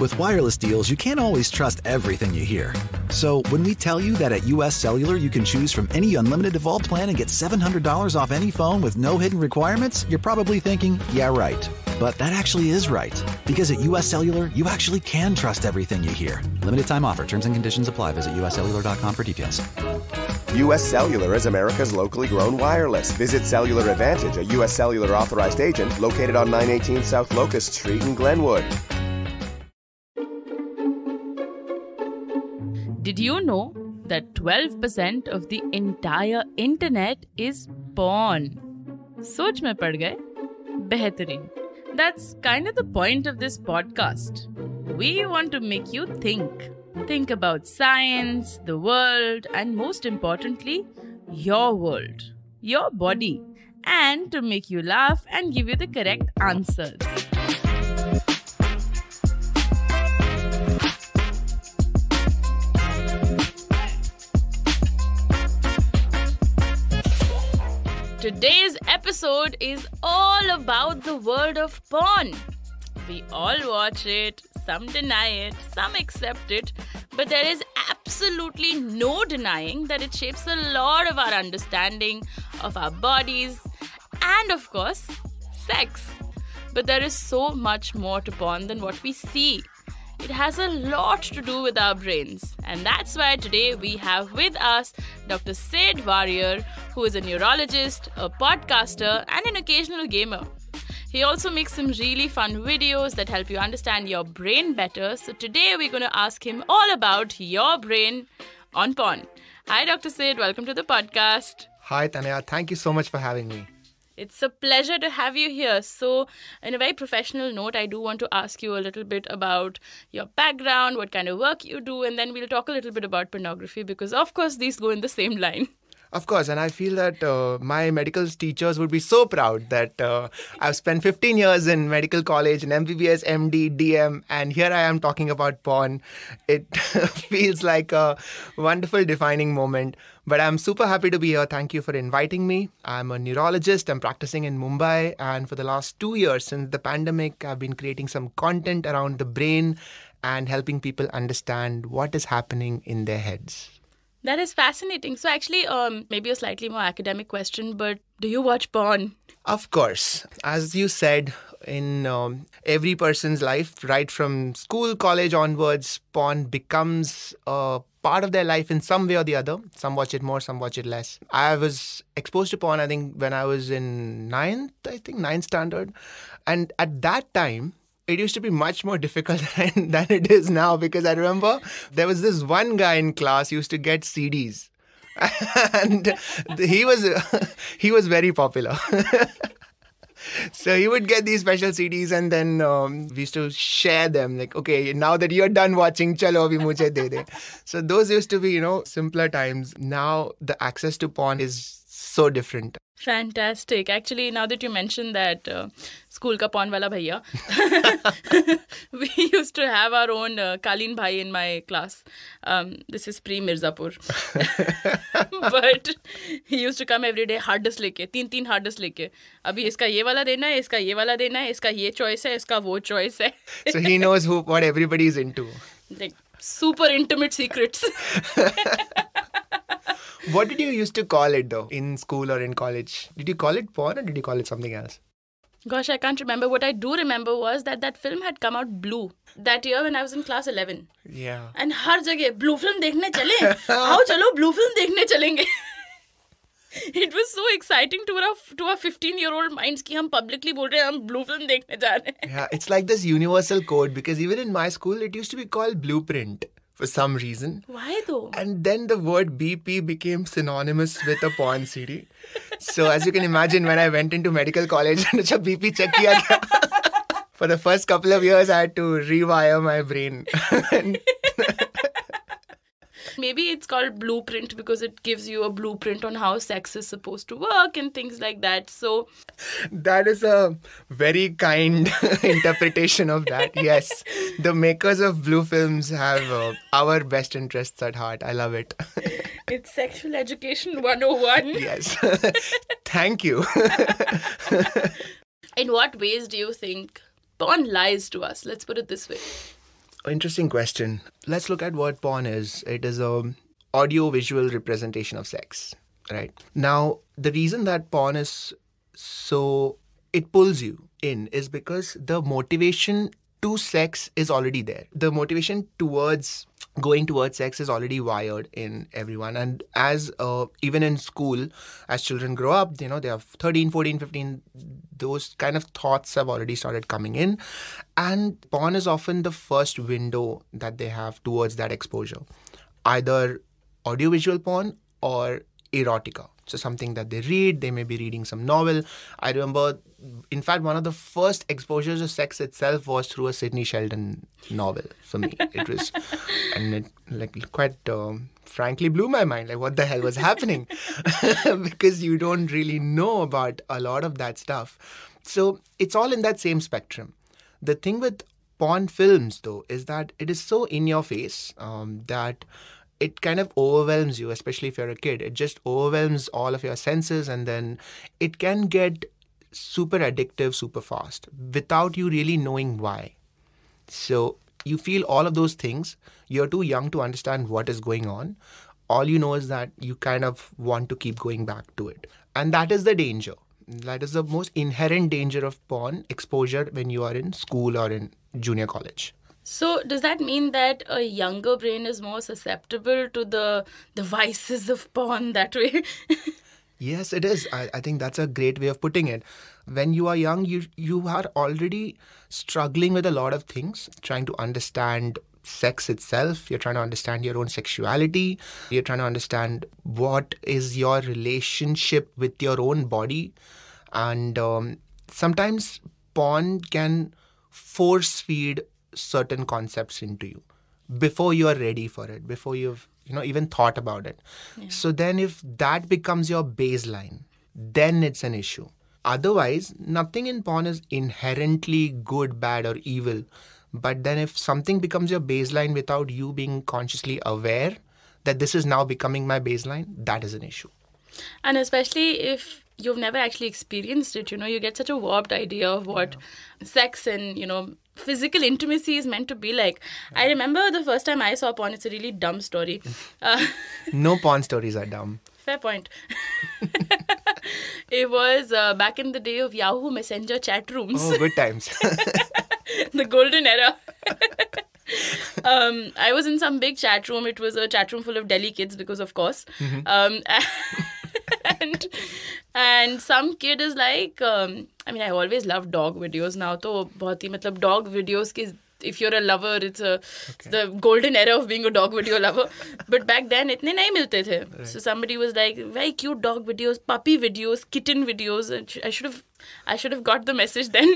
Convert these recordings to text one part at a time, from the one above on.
With wireless deals, you can't always trust everything you hear. So when we tell you that at US Cellular you can choose from any unlimited default plan and get $700 off any phone with no hidden requirements, you're probably thinking, yeah, right. But that actually is right. Because at US Cellular, you actually can trust everything you hear. Limited time offer. Terms and conditions apply. Visit uscellular.com for details. U.S. Cellular is America's locally grown wireless. Visit Cellular Advantage, a U.S. Cellular authorized agent located on 918 South Locust Street in Glenwood. Did you know that 12% of the entire internet is porn? सोच में पड़ गए? बेहतरीन. That's kind of the point of this podcast. We want to make you think. Think about science, the world, and most importantly, your world, your body, and to make you laugh and give you the correct answers. Today's episode is all about the world of porn. We all watch it, some deny it, some accept it, but there is absolutely no denying that it shapes a lot of our understanding of our bodies and, of course, sex. But there is so much more to porn than what we see. It has a lot to do with our brains, and that's why today we have with us Dr. Sid Warrior, who is a neurologist, a podcaster, and an occasional gamer. He also makes some really fun videos that help you understand your brain better. So today we're going to ask him all about your brain on porn. Hi, Dr. Sid. Welcome to the podcast. Hi, Tanaya. Thank you so much for having me. It's a pleasure to have you here. So, in a very professional note, I do want to ask you a little bit about your background, what kind of work you do, and then we'll talk a little bit about pornography because, of course, these go in the same line. Of course, and I feel that my medical teachers would be so proud that I've spent 15 years in medical college, in MBBS, MD, DM, and here I am talking about porn. It feels like a wonderful defining moment, but I'm super happy to be here. Thank you for inviting me. I'm a neurologist. I'm practicing in Mumbai, and for the last 2 years since the pandemic, I've been creating some content around the brain and helping people understand what is happening in their heads. That is fascinating. So actually, maybe a slightly more academic question, but do you watch porn? Of course. As you said, in every person's life, right from school, college onwards, porn becomes a part of their life in some way or the other. Some watch it more, some watch it less. I was exposed to porn, I think, when I was in ninth standard. And at that time, it used to be much more difficult than it is now, because I remember there was this one guy in class who used to get CDs and he was very popular. So he would get these special CDs and then we used to share them like, okay, now that you're done watching, chalo abhi mujhe de de. So those used to be, simpler times. Now the access to porn is so different. Fantastic. Actually, now that you mentioned that school ka porn wala bhaiya, we used to have our own Kalin bhai in my class. This is pre-Mirzapur. But he used to come every day hard disk leke, 3 hard disk leke. Abhi iska ye wala dena hai, iska ye wala dena hai, iska ye choice hai, iska wo choice hai. So he knows what everybody is into. Like super intimate secrets. What did you used to call it though, in school or in college? Did you call it porn or did you call it something else? Gosh, I can't remember. What I do remember was that film had come out Blue that year when I was in class 11. Yeah. And har jagah, Blue film dekhne chale. Aao chalo, Blue film dekhne chalenge. It was so exciting to our 15-year-old minds कि हम publicly बोल रहे हैं हम blue film देखने जा रहे हैं. Yeah, it's like this universal code because even in my school it used to be called blueprint for some reason. Why though? And then the word BP became synonymous with a porn CD. So as you can imagine, when I went into medical college and जब BP check किया था, for the first couple of years I had to rewire my brain. Maybe it's called blueprint because it gives you a blueprint on how sex is supposed to work and things like that. So that is a very kind interpretation of that. Yes, the makers of blue films have our best interests at heart. I love it. It's sexual education 101. Yes. Thank you. In what ways do you think porn lies to us? Let's put it this way. Interesting question. Let's look at what porn is. It is a audio-visual representation of sex, right? Now, the reason that porn is so, it pulls you in is because the motivation to sex is already there. The motivation towards going towards sex is already wired in everyone. And as even in school, as children grow up, they have 13, 14, 15, those kind of thoughts have already started coming in. And porn is often the first window that they have towards that exposure. Either audiovisual porn or erotica. So something that they read, they may be reading some novel. I remember, in fact, one of the first exposures of sex itself was through a Sidney Sheldon novel for me. It was, and it quite frankly blew my mind. Like, what the hell was happening? Because you don't really know about a lot of that stuff. So it's all in that same spectrum. The thing with porn films, though, is that it is so in your face that it kind of overwhelms you, especially if you're a kid. It just overwhelms all of your senses, and then it can get super addictive super fast without you really knowing why. So you feel all of those things. You're too young to understand what is going on. All you know is that you kind of want to keep going back to it. And that is the danger. That is the most inherent danger of porn exposure when you are in school or in junior college. So does that mean that a younger brain is more susceptible to the vices of porn that way? Yes, it is. I think that's a great way of putting it. When you are young, you are already struggling with a lot of things, trying to understand sex itself. You're trying to understand your own sexuality. You're trying to understand what is your relationship with your own body. And sometimes porn can force feed certain concepts into you before you are ready for it, before you've even thought about it. Yeah. So then if that becomes your baseline, then it's an issue. Otherwise, nothing in porn is inherently good, bad, or evil. But then if something becomes your baseline without you being consciously aware that this is now becoming my baseline, that is an issue. And especially if you've never actually experienced it, you get such a warped idea of what sex and, physical intimacy is meant to be like. I remember the first time I saw porn, it's a really dumb story. No porn stories are dumb. Fair point. It was back in the day of Yahoo Messenger chat rooms. Oh, good times. The golden era. I was in some big chat room. It was a chat room full of Delhi kids because, of course. Mm-hmm. And some kid is like, I always love dog videos now. So, dog videos, if you're a lover, it's the golden era of being a dog video lover. But back then, itne nahi milte the. Right. So somebody was like, very cute dog videos, puppy videos, kitten videos. I should have got the message then.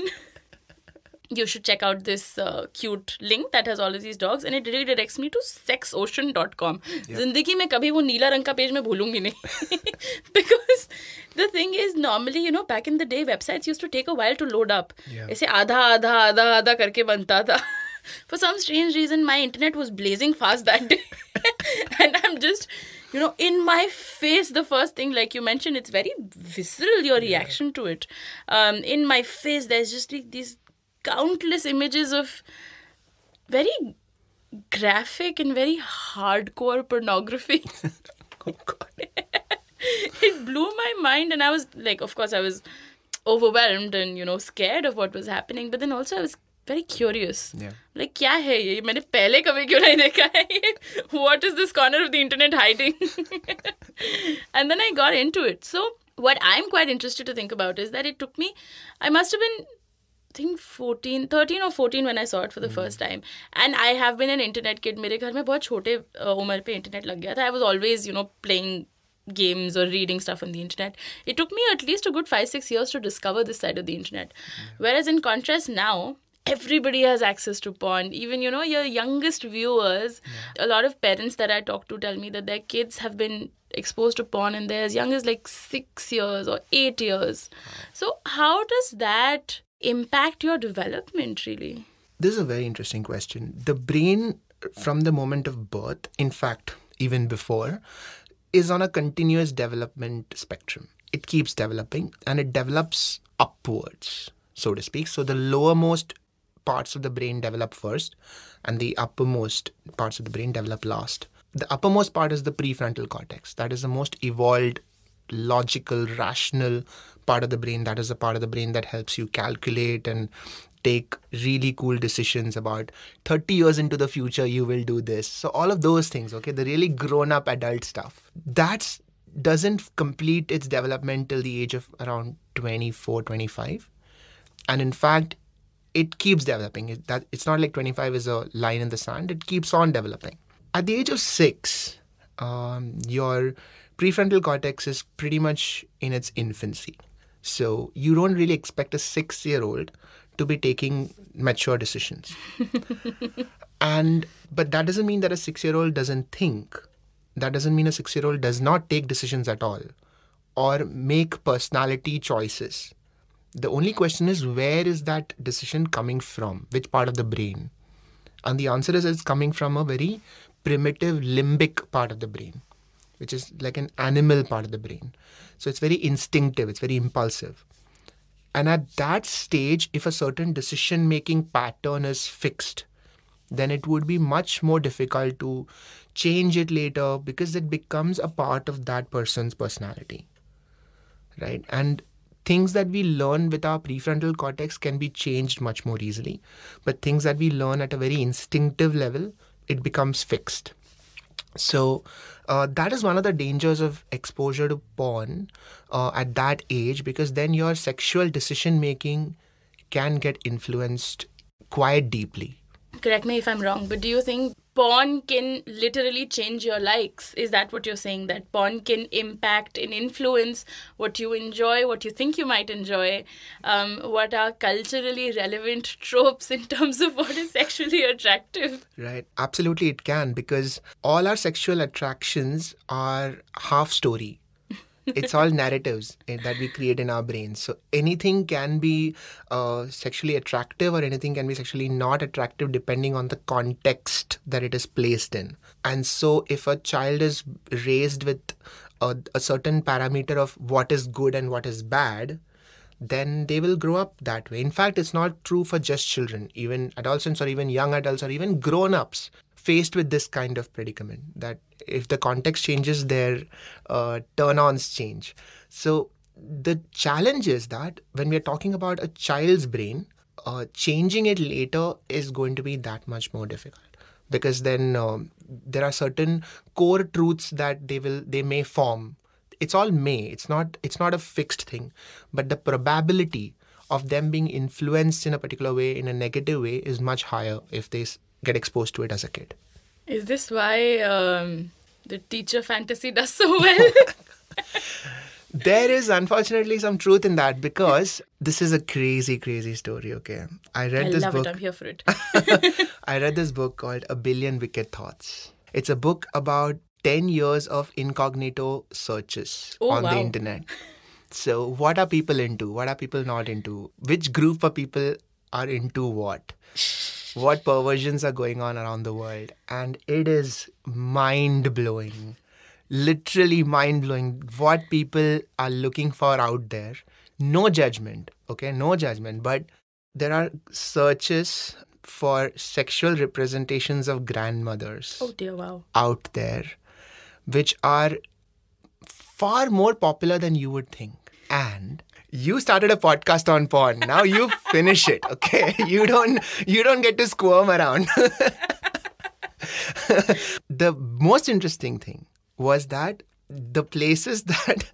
You should check out this cute link that has all of these dogs, and it redirects me to sexocean.com. Yep. Zindagi mein kabhi wo neela rang ka page mein bhulungi nahi. Because the thing is, normally, back in the day, websites used to take a while to load up. Aise आधा karke banta tha. For some strange reason, my internet was blazing fast that day. And I'm just, in my face, the first thing, like you mentioned, it's very visceral, your reaction to it. In my face, there's just these countless images of very graphic and very hardcore pornography. Oh, God. It blew my mind, and I was like, of course, I was overwhelmed and, scared of what was happening. But then also I was very curious. Yeah. Like, kya hai ye? Maine pehle kabhi kyun nahi dekha hai? What is this corner of the internet hiding? And then I got into it. So what I'm quite interested to think about is that it took me, I must have been, I think 13 or 14 when I saw it for the first time. And I have been an internet kid. Mere ghar mein bahut chote umar pe internet lag gaya tha. I was always, playing games or reading stuff on the internet. It took me at least a good 5-6 years to discover this side of the internet. Whereas in contrast now, everybody has access to porn. Even, your youngest viewers, a lot of parents that I talk to tell me that their kids have been exposed to porn and they're as young as like 6 years or 8 years. So how does that impact your development, really? This is a very interesting question. The brain, from the moment of birth, in fact, even before, is on a continuous development spectrum. It keeps developing and it develops upwards, so to speak. So the lowermost parts of the brain develop first and the uppermost parts of the brain develop last. The uppermost part is the prefrontal cortex. That is the most evolved, logical, rational part of the brain. That is the part of the brain that helps you calculate and take really cool decisions about 30 years into the future, you will do this. So all of those things, okay, the really grown-up adult stuff, that doesn't complete its development till the age of around 24, 25. And in fact, it keeps developing. It's not like 25 is a line in the sand. It keeps on developing. At the age of 6, your prefrontal cortex is pretty much in its infancy. So you don't really expect a 6-year-old to be taking mature decisions. But that doesn't mean that a 6-year-old doesn't think. That doesn't mean a 6-year-old does not take decisions at all or make personality choices. The only question is, where is that decision coming from? Which part of the brain? And the answer is it's coming from a very primitive limbic part of the brain, which is like an animal part of the brain. So it's very instinctive, it's very impulsive. And at that stage, if a certain decision-making pattern is fixed, then it would be much more difficult to change it later because it becomes a part of that person's personality, right? And things that we learn with our prefrontal cortex can be changed much more easily. But things that we learn at a very instinctive level, it becomes fixed. So that is one of the dangers of exposure to porn at that age, because then your sexual decision-making can get influenced quite deeply. Correct me if I'm wrong, but do you think porn can literally change your likes? Is that what you're saying? That porn can impact and influence what you enjoy, what you think you might enjoy, what are culturally relevant tropes in terms of what is sexually attractive? Right. Absolutely it can, because all our sexual attractions are half story. It's all narratives that we create in our brains. So anything can be sexually attractive or anything can be sexually not attractive depending on the context that it is placed in. And so if a child is raised with a certain parameter of what is good and what is bad, then they will grow up that way. In fact, it's not true for just children. Even adolescents or even young adults or even grown-ups faced with this kind of predicament, that if the context changes, their turn-ons change. So the challenge is that when we are talking about a child's brain, changing it later is going to be that much more difficult, because then there are certain core truths that they may form. It's all may. It's not a fixed thing, but the probability of them being influenced in a particular way, in a negative way, is much higher if they get exposed to it as a kid. Is this why the teacher fantasy does so well? There is unfortunately some truth in that, because this is a crazy, crazy story, okay? I love it. I'm here for it. I read this book called A Billion Wicked Thoughts. It's a book about 10 years of incognito searches on the internet. So what are people into? What are people not into? Which group of people are into what? What perversions are going on around the world? And it is mind-blowing. Literally mind-blowing what people are looking for out there. No judgment, okay? No judgment. But there are searches for sexual representations of grandmothers out there, which are far more popular than you would think. And you started a podcast on porn. Now you finish it, okay? You don't get to squirm around. The most interesting thing was that the places that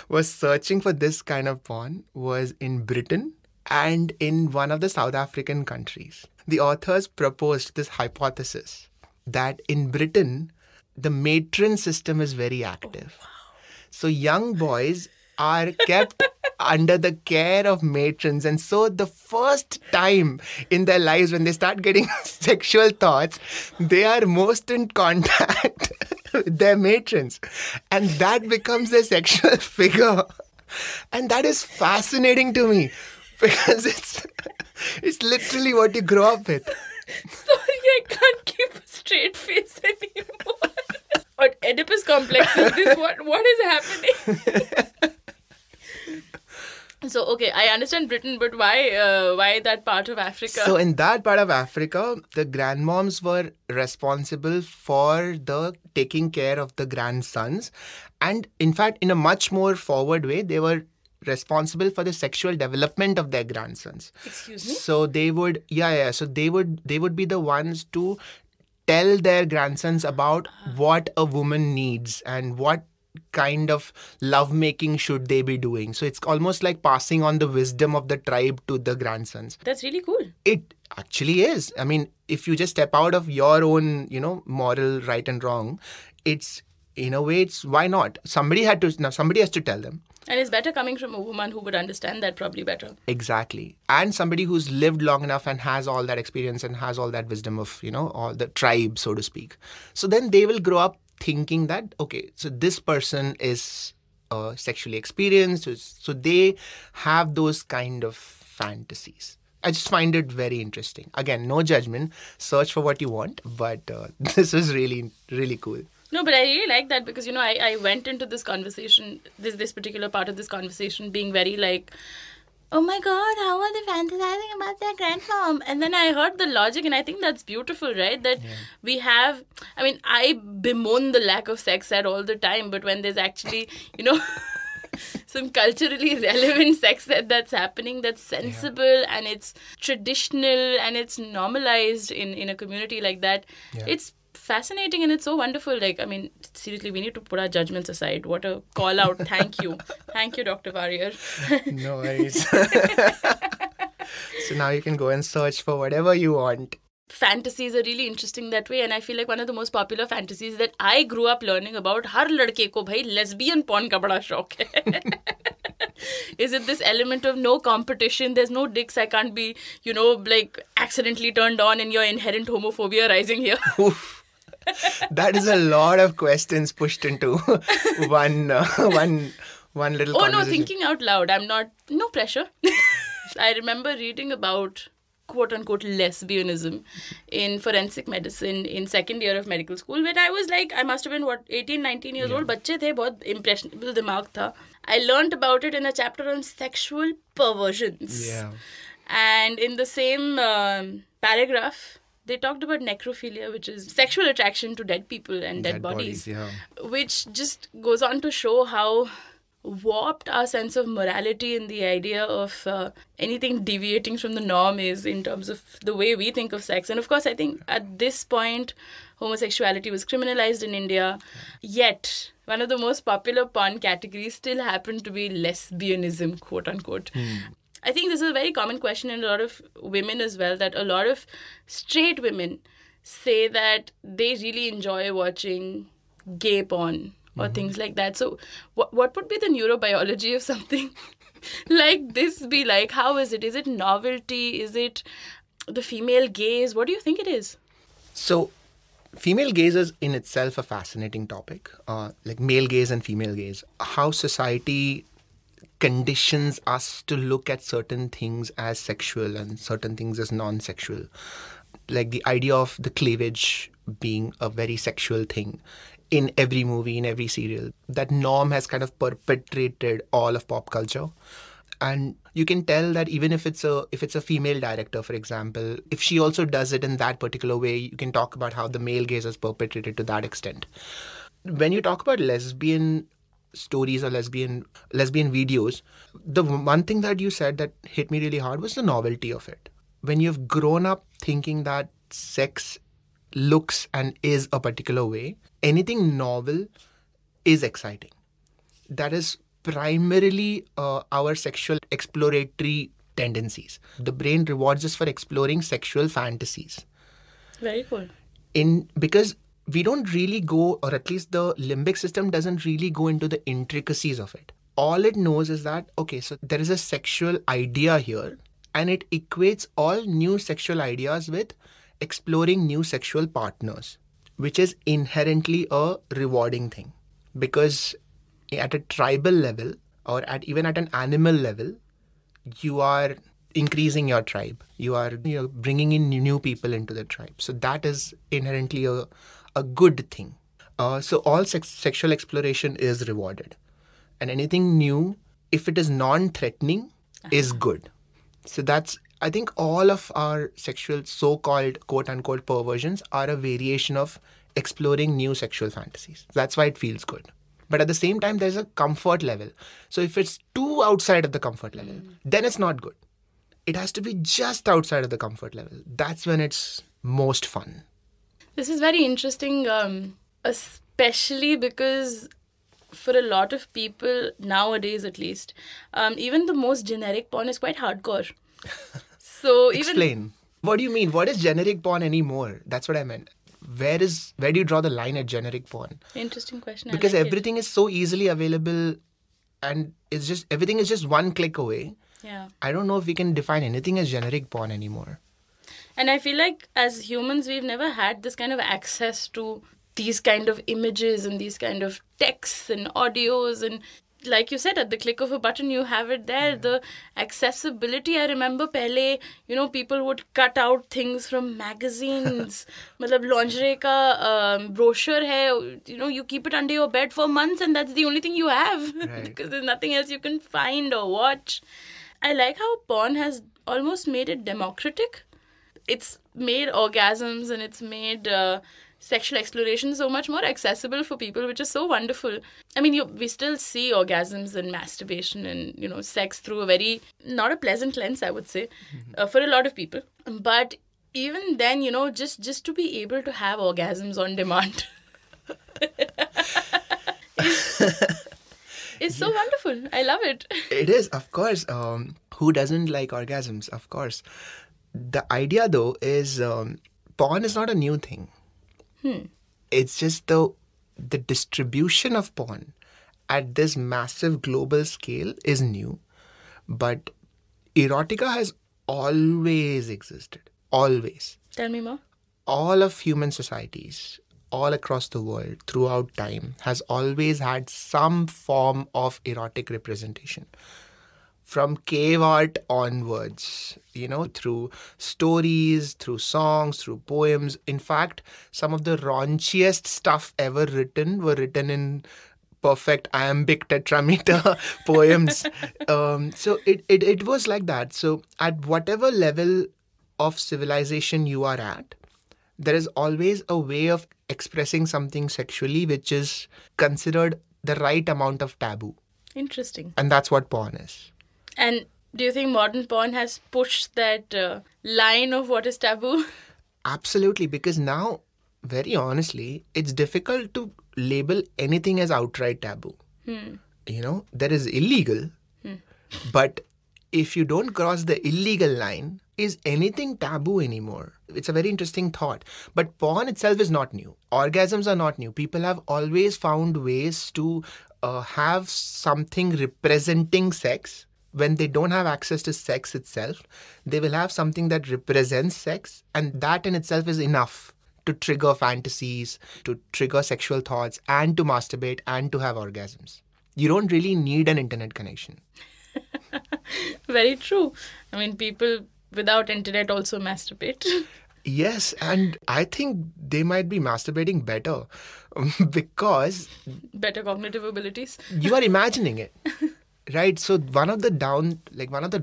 was searching for this kind of porn was in Britain and in one of the South African countries. The authors proposed this hypothesis that in Britain, the matron system is very active. So young boys are kept under the care of matrons. And so the first time in their lives when they start getting sexual thoughts, they are most in contact with their matrons. And that becomes their sexual figure. And that is fascinating to me, because it's literally what you grow up with. Sorry, I can't keep a straight face anymore. What Oedipus complex is this? What is happening? So, okay, I understand Britain, but why that part of Africa? So in that part of Africa, the grandmoms were responsible for the taking care of the grandsons. And in fact, in a much more forward way, they were responsible for the sexual development of their grandsons. Excuse me? So they would, so they would be the ones to tell their grandsons about what a woman needs and what kind of lovemaking should they be doing. So it's almost like passing on the wisdom of the tribe to the grandsons. That's really cool. It actually is. I mean, if you just step out of your own, moral right and wrong, it's, in a way, it's why not? Somebody has to tell them. And it's better coming from a woman who would understand that probably better. Exactly. And somebody who's lived long enough and has all that experience and has all that wisdom of, all the tribe, so to speak. So then they will grow up thinking that, okay, so this person is sexually experienced. So they have those kind of fantasies. I just find it very interesting. Again, no judgment. Search for what you want. But this was really, really cool. No, but I really like that because, I went into this conversation, this particular part of this conversation being very like, oh my God, how are they fantasizing about their grandmom? And then I heard the logic and I think that's beautiful, right? That we have, I bemoan the lack of sex ed all the time, but when there's actually, some culturally relevant sex ed that's happening, that's sensible and it's traditional and it's normalized in a community like that, it's fascinating and it's so wonderful. Like, seriously, we need to put our judgments aside. What a call out. Thank you. Thank you, Dr. Warrier. No worries. So now you can go and search for whatever you want. Fantasies are really interesting that way, and I feel like one of the most popular fantasies that I grew up learning about, har ladke ko bhai lesbian porn ka bada shauk hai. Is it this element of no competition, there's no dicks, I can't be, accidentally turned on and your inherent homophobia rising here. Oof. That is a lot of questions pushed into one little conversation. No, thinking out loud. No pressure. I remember reading about quote-unquote lesbianism in forensic medicine in second year of medical school, when I was like, I must have been 18, 19 years old. Bacche the, bahut impressionable dimag tha. I learnt about it in a chapter on sexual perversions. Yeah. And in the same paragraph, they talked about necrophilia, which is sexual attraction to dead people and dead bodies. Which just goes on to show how warped our sense of morality and the idea of anything deviating from the norm is in terms of the way we think of sex. And of course, I think at this point, homosexuality was criminalized in India. Yet, one of the most popular porn categories still happened to be lesbianism, quote unquote. I think this is a very common question in a lot of women as well, that a lot of straight women say that they really enjoy watching gay porn or things like that. So what would be the neurobiology of something like this be like? How is it? Is it novelty? Is it the female gaze? What do you think it is? So female gaze is in itself a fascinating topic, like male gaze and female gaze. How society conditions us to look at certain things as sexual and certain things as non-sexual. Like the idea of the cleavage being a very sexual thing in every movie, in every serial. That norm has kind of perpetrated all of pop culture. And you can tell that even if it's a female director, for example, if she also does it in that particular way, you can talk about how the male gaze is perpetrated to that extent. When you talk about lesbian stories or lesbian videos, the one thing that you said that hit me really hard was the novelty of it. When you've grown up thinking that sex looks and is a particular way, anything novel is exciting. That is primarily our sexual exploratory tendencies. The brain rewards us for exploring sexual fantasies. Very cool. Because we don't really go, or at least the limbic system doesn't really go into the intricacies of it. All it knows is that, okay, so there is a sexual idea here, and it equates all new sexual ideas with exploring new sexual partners, which is inherently a rewarding thing. Because at a tribal level, or even at an animal level, you are increasing your tribe. You are bringing in new people into the tribe. So that is inherently a good thing. So all sexual exploration is rewarded. And anything new, if it is non-threatening, is good. So that's, I think all of our sexual so-called quote-unquote perversions are a variation of exploring new sexual fantasies. That's why it feels good. But at the same time, there's a comfort level. So if it's too outside of the comfort level, then it's not good. It has to be just outside of the comfort level. That's when it's most fun. This is very interesting, especially because for a lot of people nowadays, at least, even the most generic porn is quite hardcore. So Explain. What do you mean? What is generic porn anymore? That's what I meant. Where do you draw the line at generic porn? Interesting question. Because everything is so easily available, and everything is just one click away. Yeah. I don't know if we can define anything as generic porn anymore. And I feel like as humans, we've never had this kind of access to these kind of images and these kind of texts and audios. And like you said, at the click of a button, you have it there. The accessibility, I remember pehle, people would cut out things from magazines. Matlab lingerie ka brochure hai, you keep it under your bed for months and that's the only thing you have. Right. Because there's nothing else you can find or watch. I like how porn has almost made it democratic. It's made orgasms and it's made sexual exploration so much more accessible for people, which is so wonderful. I mean, we still see orgasms and masturbation and, sex through a very, not a pleasant lens, I would say, for a lot of people. But even then, just to be able to have orgasms on demand is so wonderful. I love it. It is, of course. Who doesn't like orgasms? Of course. The idea, though, is porn is not a new thing. It's just the distribution of porn at this massive global scale is new. But erotica has always existed. Always. Tell me more. All of human societies, all across the world, throughout time, has always had some form of erotic representation. From cave art onwards, through stories, through songs, through poems. In fact, some of the raunchiest stuff ever written were written in perfect iambic tetrameter poems. So it was like that. So at whatever level of civilization you are at, there is always a way of expressing something sexually which is considered the right amount of taboo. Interesting. And that's what porn is. And do you think modern porn has pushed that line of what is taboo? Absolutely, because now, very honestly, it's difficult to label anything as outright taboo. There is illegal, but if you don't cross the illegal line, is anything taboo anymore? It's a very interesting thought. But porn itself is not new. Orgasms are not new. People have always found ways to have something representing sex. When they don't have access to sex itself, they will have something that represents sex, and that in itself is enough to trigger fantasies, to trigger sexual thoughts, and to masturbate and to have orgasms. You don't really need an internet connection. Very true. I mean, people without internet also masturbate. Yes, and I think they might be masturbating better because... Better cognitive abilities. You are imagining it. Right, so one of the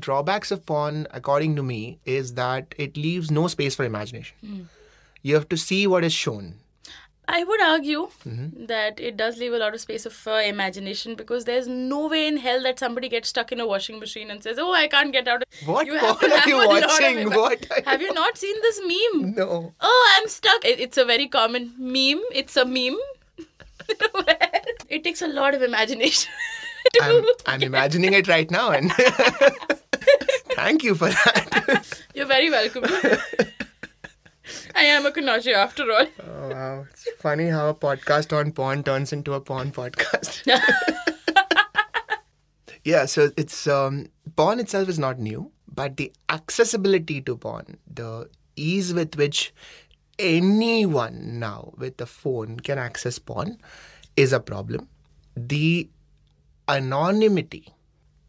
drawbacks of porn, according to me, is that it leaves no space for imagination. You have to see what is shown. I would argue that it does leave a lot of space for imagination, because there's no way in hell that somebody gets stuck in a washing machine and says, "Oh, I can't get out." What porn are you watching? Have you not seen this meme? No. Oh, I'm stuck. It's a very common meme. It's a meme. It takes a lot of imagination. I'm imagining it right now, and thank you for that. You're very welcome. I am a Kanashi after all. Oh, wow. It's funny how a podcast on porn turns into a porn podcast. Yeah, so it's porn itself is not new, but the accessibility to porn, the ease with which anyone now with a phone can access porn is a problem. The anonymity,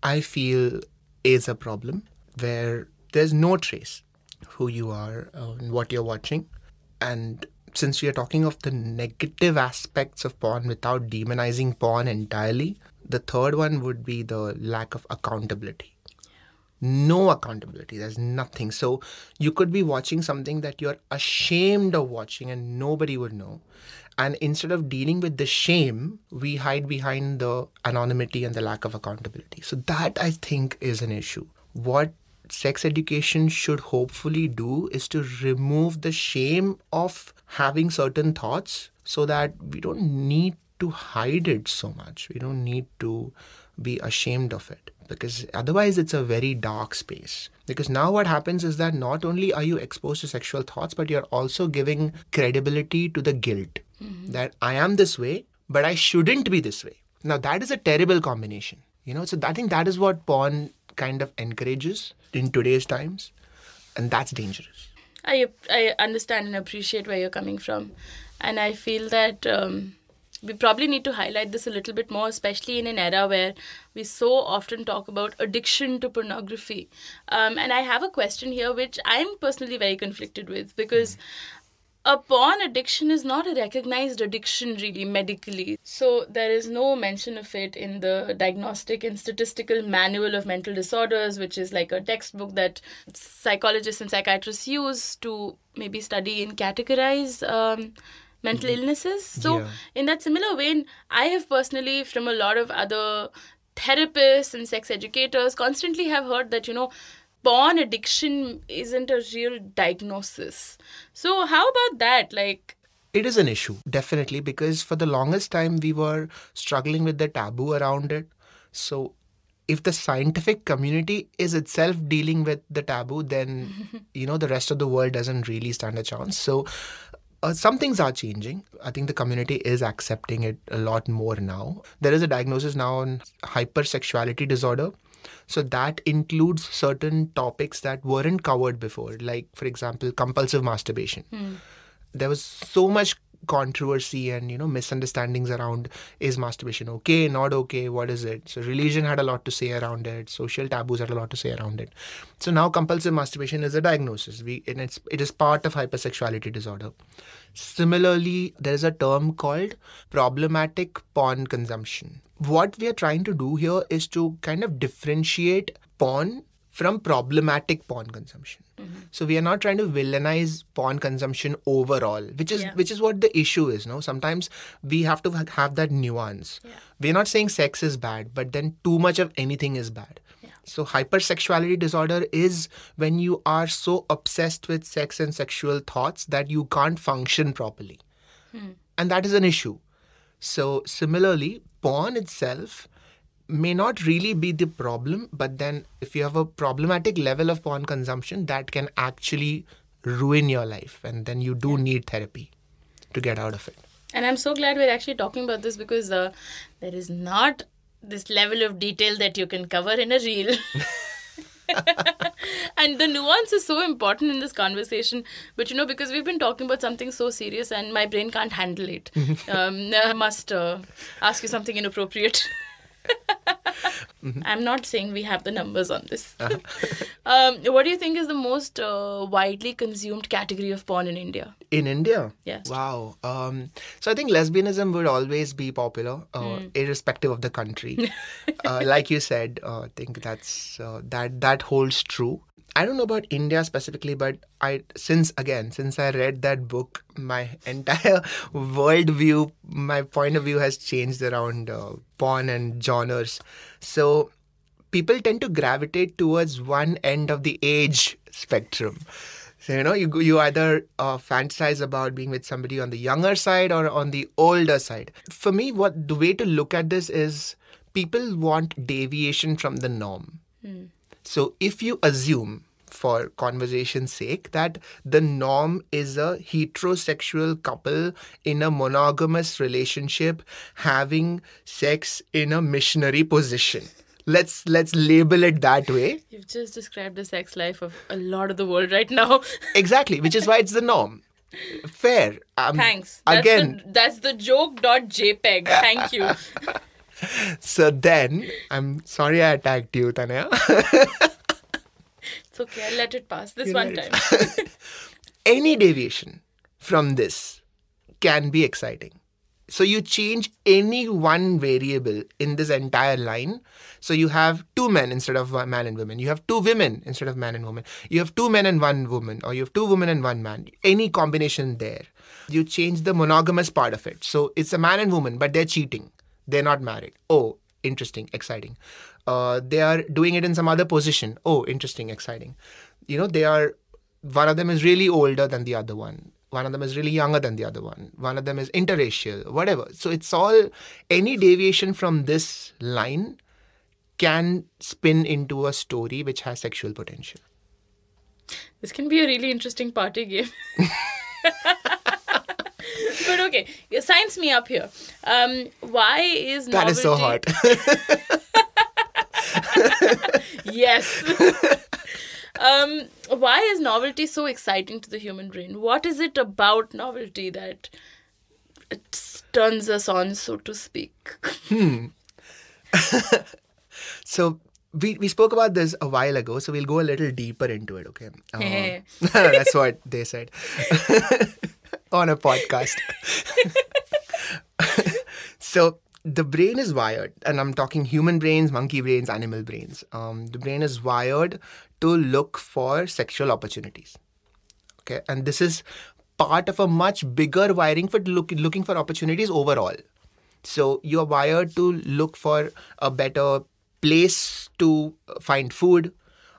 I feel, is a problem, where there's no trace who you are and what you're watching. And since we are talking of the negative aspects of porn without demonizing porn entirely, the third one would be the lack of accountability. no accountability. There's nothing. So you could be watching something that you're ashamed of watching and nobody would know. And instead of dealing with the shame, we hide behind the anonymity and the lack of accountability. So that, I think, is an issue. What sex education should hopefully do is to remove the shame of having certain thoughts so that we don't need to hide it so much. We don't need to be ashamed of it, because otherwise it's a very dark space. Because now what happens is that not only are you exposed to sexual thoughts, but you're also giving credibility to the guilt that I am this way, but I shouldn't be this way. Now that is a terrible combination, so I think that is what porn kind of encourages in today's times, and that's dangerous. I understand and appreciate where you're coming from, and I feel that we probably need to highlight this a little bit more, especially in an era where we so often talk about addiction to pornography. And I have a question here which I'm personally very conflicted with, because a porn addiction is not a recognized addiction really medically. So there is no mention of it in the Diagnostic and Statistical Manual of Mental Disorders, which is like a textbook that psychologists and psychiatrists use to maybe study and categorize mental illnesses. So in that similar vein, I have personally, from a lot of other therapists and sex educators, constantly have heard that, porn addiction isn't a real diagnosis. So how about that? It is an issue, definitely, because for the longest time we were struggling with the taboo around it. So if the scientific community is itself dealing with the taboo, then, the rest of the world doesn't really stand a chance. So some things are changing. I think the community is accepting it a lot more now. There is a diagnosis now on hypersexuality disorder. So that includes certain topics that weren't covered before, like, for example, compulsive masturbation. There was so much controversy and, misunderstandings around, is masturbation okay, not okay, what is it? So religion had a lot to say around it. Social taboos had a lot to say around it. So now compulsive masturbation is a diagnosis. It is part of hypersexuality disorder. Similarly, there is a term called problematic porn consumption. What we are trying to do here is to kind of differentiate porn from problematic porn consumption. So we are not trying to villainize porn consumption overall, which is what the issue is. No, sometimes we have to have that nuance. We're not saying sex is bad, but then too much of anything is bad. So hypersexuality disorder is when you are so obsessed with sex and sexual thoughts that you can't function properly. And that is an issue. So similarly, porn itself may not really be the problem, but then if you have a problematic level of porn consumption, that can actually ruin your life, and then you do need therapy to get out of it. And I'm so glad we're actually talking about this, because there is not this level of detail that you can cover in a reel. And the nuance is so important in this conversation. But, because we've been talking about something so serious and my brain can't handle it. I must ask you something inappropriate. I'm not saying we have the numbers on this. What do you think is the most widely consumed category of porn in India? In India? Yes. Wow. So I think lesbianism would always be popular, irrespective of the country. Like you said, I think that holds true. I don't know about India specifically, but since I read that book, my entire worldview, my point of view has changed around porn and genres. So people tend to gravitate towards one end of the age spectrum. So, you either fantasize about being with somebody on the younger side or on the older side. For me, the way to look at this is people want deviation from the norm. So if you assume, for conversation's sake, that the norm is a heterosexual couple in a monogamous relationship having sex in a missionary position. Let's label it that way. You've just described the sex life of a lot of the world right now. Exactly, which is why it's the norm. Fair. Thanks. That's the joke.jpg. Thank you. So then, I'm sorry I attacked you, Tanaya. It's okay, I'll let it pass this one time. Any deviation from this can be exciting. So you change any one variable in this entire line. So you have two men instead of man and women. You have two women instead of man and woman. You have two men and one woman, or you have two women and one man. Any combination there. You change the monogamous part of it. So it's a man and woman, but they're cheating. They're not married. Oh, interesting, exciting. They are doing it in some other position. Oh, interesting, exciting. One of them is really older than the other one. One of them is really younger than the other one. One of them is interracial, whatever. So it's all, any deviation from this line can spin into a story which has sexual potential. This can be a really interesting party game. But okay, science me up here. Why is novelty... That is so hot. Yes. Why is novelty so exciting to the human brain? What is it about novelty that it turns us on, so to speak? So we spoke about this a while ago, so we'll go a little deeper into it, okay? Hey. That's what they said on a podcast. So the brain is wired, and I'm talking human brains, monkey brains, animal brains. The brain is wired to look for sexual opportunities. Okay, and this is part of a much bigger wiring for looking for opportunities overall. So you're wired to look for a better place to find food.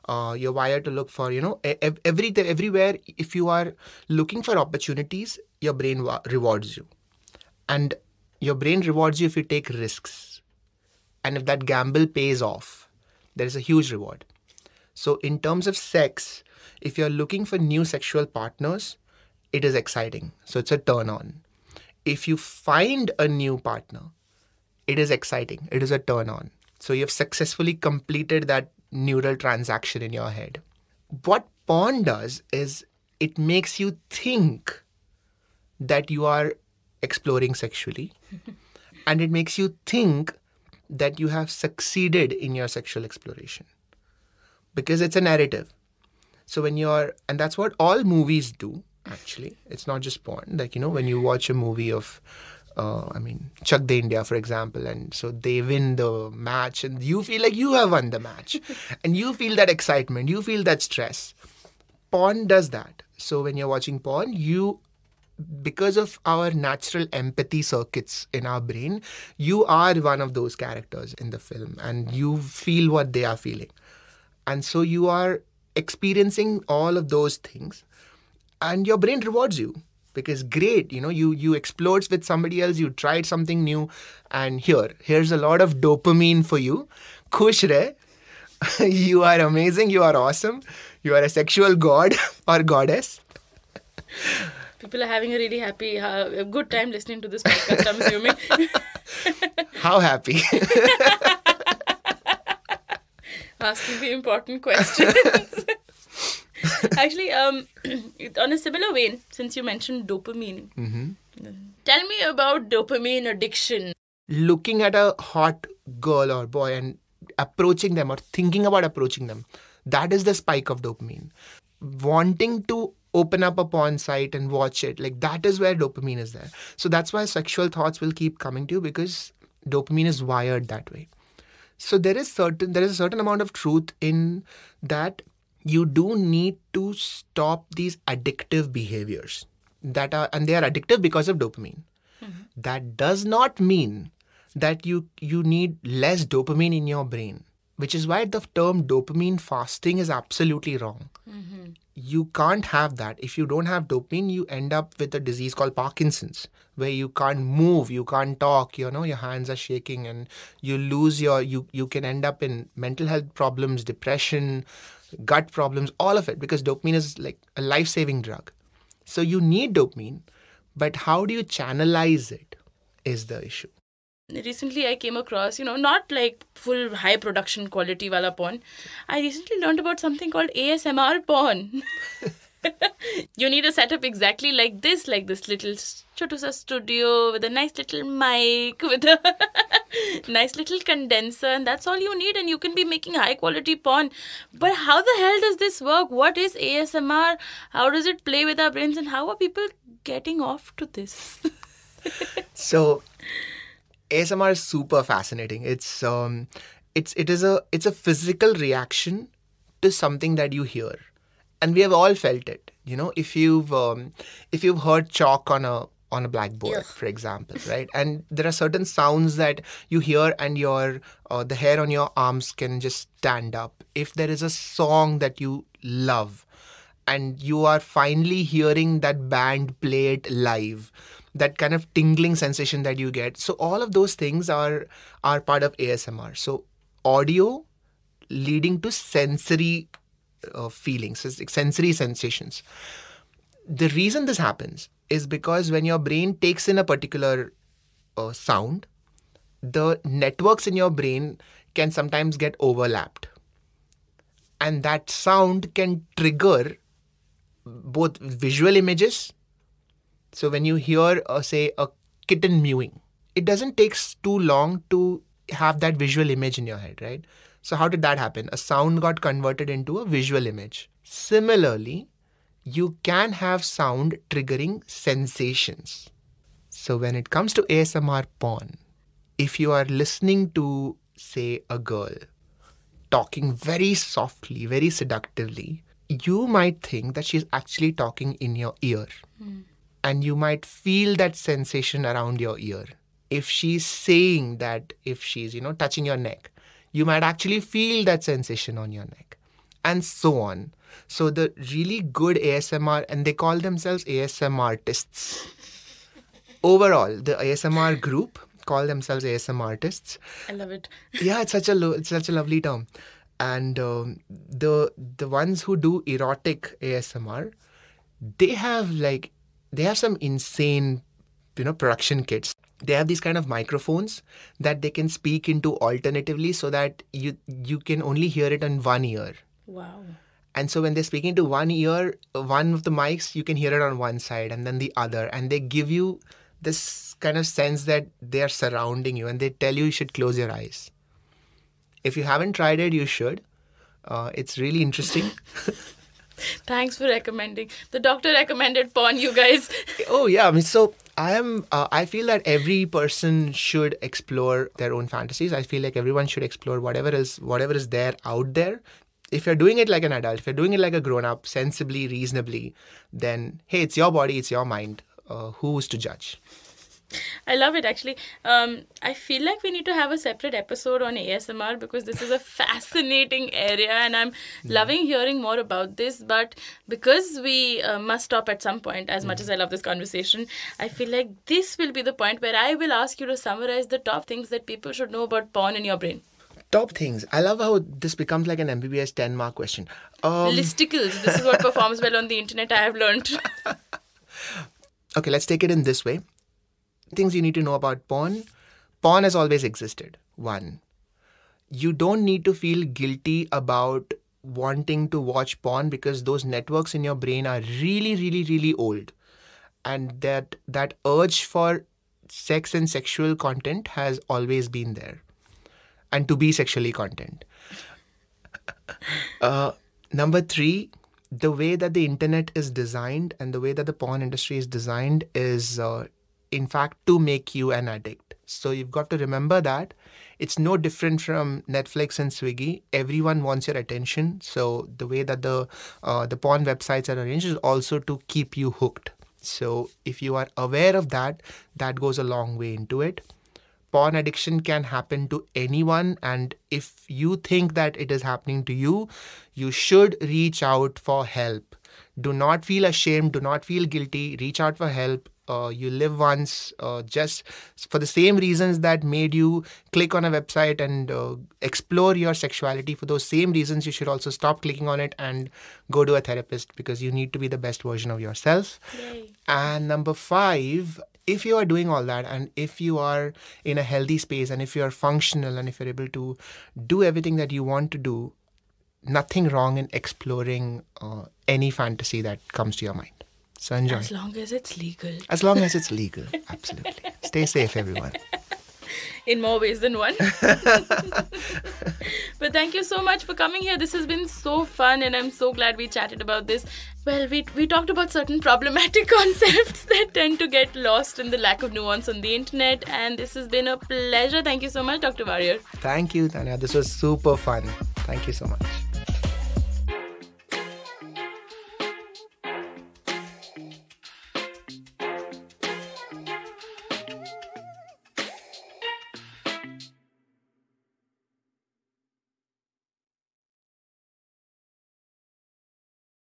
You're wired to look for, everywhere. If you are looking for opportunities, your brain rewards you. And your brain rewards you if you take risks. And if that gamble pays off, there is a huge reward. So in terms of sex, if you're looking for new sexual partners, it is exciting. So it's a turn on. If you find a new partner, it is exciting. It is a turn on. So you've successfully completed that neural transaction in your head. What porn does is it makes you think that you are exploring sexually, and it makes you think that you have succeeded in your sexual exploration, because it's a narrative. So and that's what all movies do, actually. It's not just porn. Like, when you watch a movie of, Chuck the India, for example, and so they win the match and you feel like you have won the match and you feel that excitement, you feel that stress. Porn does that. So when you're watching porn, because of our natural empathy circuits in our brain, you are one of those characters in the film and you feel what they are feeling. And so you are experiencing all of those things and your brain rewards you because great, you explored with somebody else, you tried something new, and here's a lot of dopamine for you. Khush rahe. You are amazing, you are awesome, you are a sexual god or goddess. People are having a really happy, a good time listening to this podcast, I'm assuming. How happy? Asking the important questions. Actually, on a similar vein, since you mentioned dopamine, tell me about dopamine addiction. Looking at a hot girl or boy and approaching them or thinking about approaching them, that is the spike of dopamine. Wanting to open up a porn site and watch it, like that is where dopamine is there. So that's why sexual thoughts will keep coming to you, because dopamine is wired that way. So there is a certain amount of truth in that. You do need to stop these addictive behaviors and they are addictive because of dopamine. Mm-hmm. That does not mean that you need less dopamine in your brain, which is why the term dopamine fasting is absolutely wrong. Mm-hmm. You can't have that. If you don't have dopamine, you end up with a disease called Parkinson's, where you can't move, you can't talk, your hands are shaking, and you lose you can end up in mental health problems, depression, gut problems, all of it, because dopamine is like a life-saving drug. So you need dopamine, but how do you channelize it is the issue. Recently, I came across, not like full high production quality wala porn. I recently learned about something called ASMR porn. You need a setup exactly like this little chotusa studio with a nice little mic, with a nice little condenser, and that's all you need, and you can be making high quality porn. But how the hell does this work? What is ASMR? How does it play with our brains, and how are people getting off to this? So ASMR is super fascinating. It's a physical reaction to something that you hear, and we have all felt it. If you've heard chalk on a blackboard, for example, right? And there are certain sounds that you hear, and the hair on your arms can just stand up. If there is a song that you love, and you are finally hearing that band play it live, that kind of tingling sensation that you get. So all of those things are part of ASMR. So audio leading to sensory feelings, sensory sensations. The reason this happens is because when your brain takes in a particular sound, the networks in your brain can sometimes get overlapped. And that sound can trigger both visual images. So when you hear, say, a kitten mewing, it doesn't take too long to have that visual image in your head, right? So how did that happen? A sound got converted into a visual image. Similarly, you can have sound triggering sensations. So when it comes to ASMR porn, if you are listening to, say, a girl talking very softly, very seductively, you might think that she's actually talking in your ear. And you might feel that sensation around your ear. If she's saying that, if she's, touching your neck, you might actually feel that sensation on your neck. And so on. So the really good ASMR, and they call themselves ASMR artists. Overall, the ASMR group call themselves ASMR artists. I love it. Yeah, it's such a lovely term. And the ones who do erotic ASMR, they have some insane, production kits. They have these kind of microphones that they can speak into alternatively, so that you can only hear it on one ear. Wow. And so when they're speaking to one ear, one of the mics, you can hear it on one side and then the other. And they give you this kind of sense that they are surrounding you, and they tell you should close your eyes. If you haven't tried it, you should. It's really interesting. Thanks for recommending. The doctor recommended porn, you guys. Oh, yeah. So I feel that every person should explore their own fantasies. I feel like everyone should explore whatever is there out there. If you're doing it like an adult, if you're doing it like a grown-up, sensibly, reasonably, then, hey, it's your body, it's your mind. Who's to judge? I love it, actually. I feel like we need to have a separate episode on ASMR, because this is a fascinating area and I'm loving hearing more about this. But because we must stop at some point, as much as I love this conversation, I feel like this will be the point where I will ask you to summarize the top things that people should know about porn in your brain. Top things. I love how this becomes like an MBBS 10-mark question. Listicles. This is what performs well on the internet, I have learned. Okay, let's take it in this way. Things you need to know about porn. Porn has always existed. 1. You don't need to feel guilty about wanting to watch porn, because those networks in your brain are really, really, really old. And that urge for sex and sexual content has always been there. And to be sexually content. Number 3, the way that the internet is designed and the way that the porn industry is designed is, in fact, to make you an addict. So you've got to remember that it's no different from Netflix and Swiggy. Everyone wants your attention. So the way that the porn websites are arranged is also to keep you hooked. So if you are aware of that, that goes a long way into it. Porn addiction can happen to anyone, and if you think that it is happening to you, you should reach out for help. Do not feel ashamed. Do not feel guilty. Reach out for help. You live once, just for the same reasons that made you click on a website and explore your sexuality. For those same reasons, you should also stop clicking on it and go to a therapist, because you need to be the best version of yourself. Yay. And number 5, if you are doing all that, and if you are in a healthy space, and if you are functional, and if you're able to do everything that you want to do, nothing wrong in exploring any fantasy that comes to your mind. So enjoy. As long as it's legal. As long as it's legal. Absolutely. Stay safe, everyone. In more ways than one. But thank you so much for coming here. This has been so fun and I'm so glad we chatted about this. Well, we talked about certain problematic concepts that tend to get lost in the lack of nuance on the internet, and this has been a pleasure. Thank you so much, Dr. Warrior. Thank you, Tanaya. This was super fun. Thank you so much.